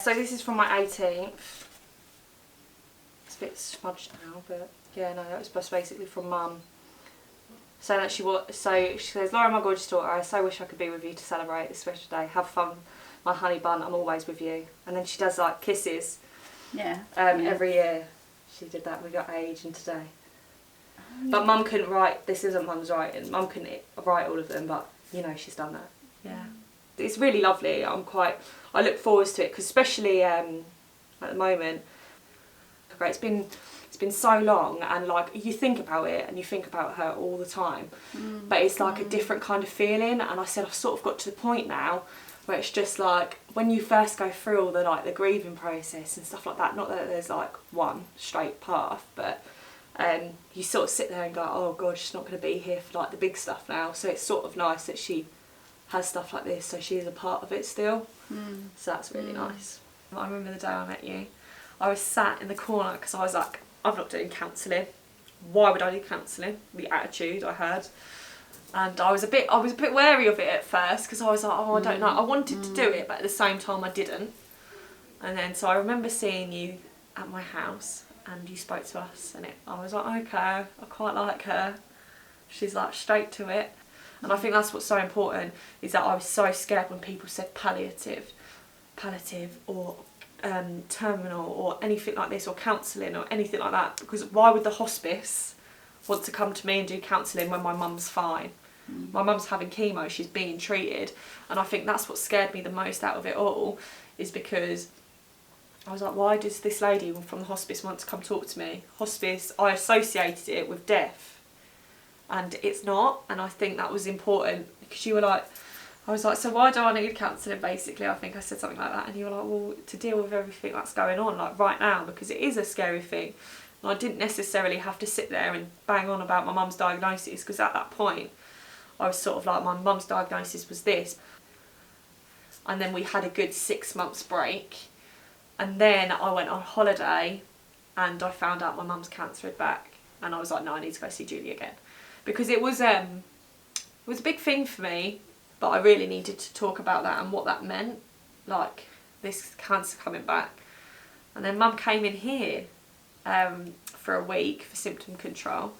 So this is from my 18th. It's a bit smudged now, but yeah, no, that was just basically from Mum. Saying that she says, Laura, my gorgeous daughter, I so wish I could be with you to celebrate this special day. Have fun, my honey bun, I'm always with you. And then she does like kisses. Yeah. Every year. She did that. We got age and today. But Mum couldn't write, this isn't Mum's writing, Mum couldn't write all of them, but you know, she's done that. Yeah. It's really lovely. I look forward to it, because especially at the moment, it's been so long, and like you think about it and you think about her all the time, but it's like a different kind of feeling. And I said I've sort of got to the point now where it's just like when you first go through all the grieving process and stuff like that, not that there's like one straight path, but you sort of sit there and go, oh god, she's not going to be here for like the big stuff now. So it's sort of nice that she has stuff like this, so she is a part of it still. So that's really nice. I remember the day I met you, I was sat in the corner because I was like, I'm not doing counselling. Why would I do counselling? The attitude I had. And I was a bit wary of it at first, because I was like, oh, I don't know. I wanted to do it, but at the same time I didn't. And then so I remember seeing you at my house and you spoke to us, and I was like, okay, I quite like her. She's like straight to it. And I think that's what's so important, is that I was so scared when people said palliative or terminal or anything like this, or counselling or anything like that, because why would the hospice want to come to me and do counselling when my mum's fine? My mum's having chemo, she's being treated. And I think that's what scared me the most out of it all, is because I was like, why does this lady from the hospice want to come talk to me? Hospice, I associated it with death, and it's not. And I think that was important, because you were like, I was like, so why do I need counselling, basically? I think I said something like that, and you were like, well, to deal with everything that's going on, like right now, because it is a scary thing. And I didn't necessarily have to sit there and bang on about my mum's diagnosis, because at that point I was sort of like, my mum's diagnosis was this. And then we had a good 6 months break, and then I went on holiday and I found out my mum's cancer had back, and I was like, no, I need to go see Julie again, because it was a big thing for me. But I really needed to talk about that and what that meant, like this cancer coming back. And then Mum came in here for a week for symptom control.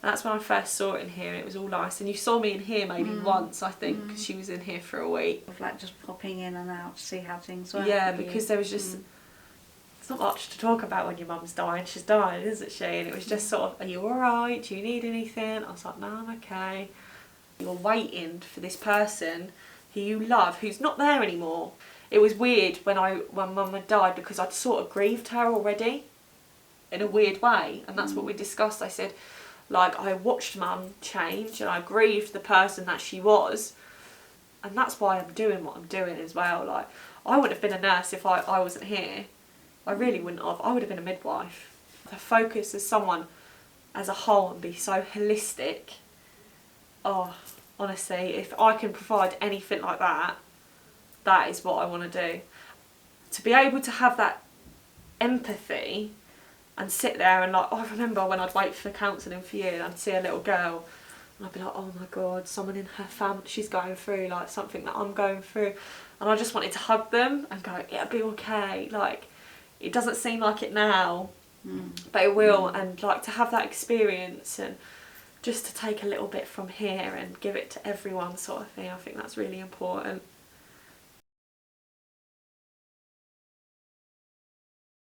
And that's when I first saw it in here, and it was all nice. And you saw me in here maybe once, I think, because she was in here for a week. Like just popping in and out to see how things were. Yeah, because there was just, it's not much to talk about when your mum's dying. She's dying, isn't she? And it was just sort of, are you alright? Do you need anything? I was like, no, I'm okay. You're waiting for this person who you love, who's not there anymore. It was weird when Mum had died, because I'd sort of grieved her already in a weird way, and that's what we discussed. I said, like, I watched Mum change and I grieved the person that she was, and that's why I'm doing what I'm doing as well. Like, I wouldn't have been a nurse if I wasn't here. I really wouldn't have. I would have been a midwife. To focus as someone as a whole and be so holistic, oh, honestly, if I can provide anything like that, that is what I want to do. To be able to have that empathy and sit there and like, I remember when I'd wait for counselling for you and I'd see a little girl and I'd be like, oh my god, someone in her family, she's going through like something that I'm going through, and I just wanted to hug them and go, it'll be okay. Like, it doesn't seem like it now, but it will. And like, to have that experience and just to take a little bit from here and give it to everyone, sort of thing, I think that's really important.